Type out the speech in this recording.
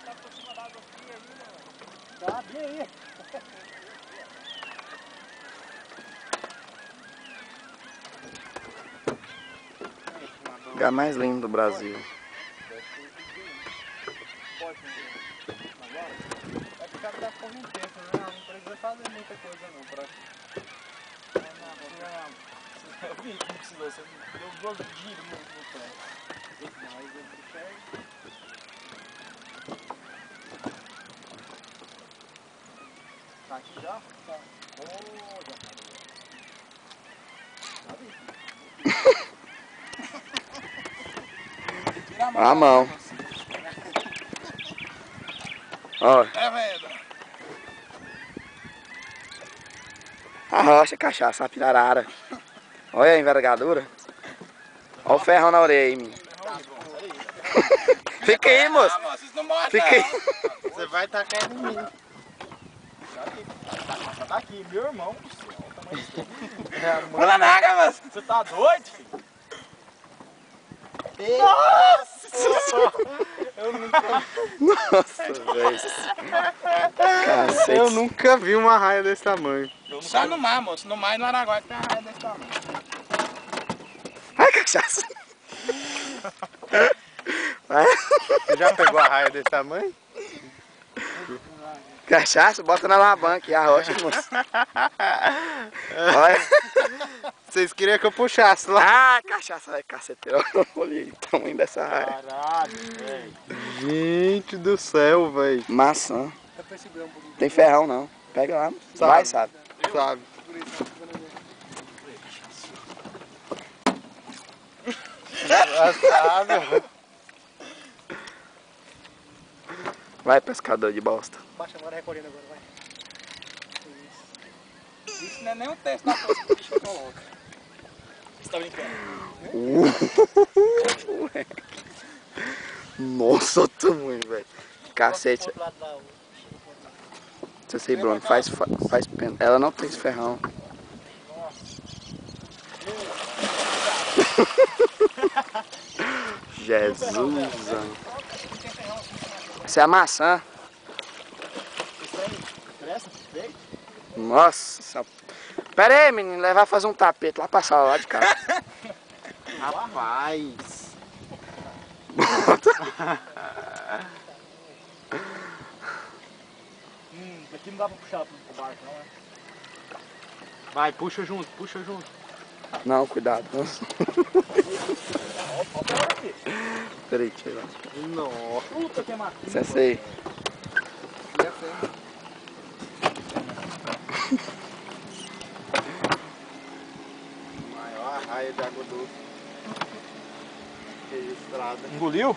tá por cima da água fria ali, né, mano? Tá bem aí. O lugar mais lindo do Brasil. É por causa da correnteza, né? Não precisa fazer muita coisa não pra... Eu vi que não precisou, você deu um jogo de giro no pé. Mas eu puxei. Tá aqui já? Tá. Oh, já parou. Tira A mão. Ó. É vendo? A rocha, cachaça, a pirarara. Olha a envergadura. Olha o ferrão na orelha aí, menino. Fica aí, moço. Ah, moço, isso não morre. Fica aí. Você vai tacar em mim. Tá daqui, meu irmão do céu. Pula na água, moço. Você tá doido, filho? Nossa! Eu nunca... Nossa, velho. Cacete. Eu nunca vi uma raia desse tamanho. Só no mar, moço. No mar e no Araguaia tem uma raia desse tamanho. Ai, cachaça. Vai. Você já pegou a raia desse tamanho? Cachaça, bota na alavanca e a rocha, moço. Olha. Vocês queriam que eu puxasse lá. Ah, cachaça, vai, caceteiro. Olha o tamanho dessa raia. Caralho, velho. Gente do céu, velho. Maçã. Tem ferrão não. Pega lá. Vai, sabe. Sabe? Sabe? Vai, pescador de bosta. Baixa agora, recolhendo agora, vai. Isso não é nem um texto da coisa que o bicho coloca. Você tá brincando? Nossa, o tamanho, velho. Cacete. Você sei, Bruno, faz pena. Ela não tem esse ferrão. Jesus. Isso é a maçã. Nossa. Pera aí, menino. Levar fazer um tapete lá pra sala lá de casa. Rapaz. Aqui não dá pra puxar pro barco, não, né? Vai, puxa junto, puxa junto. Não, cuidado. Peraí, deixa eu ir lá. Nossa. Puta que é macio. Licença aí. Maior raia de água doce registrada. Engoliu?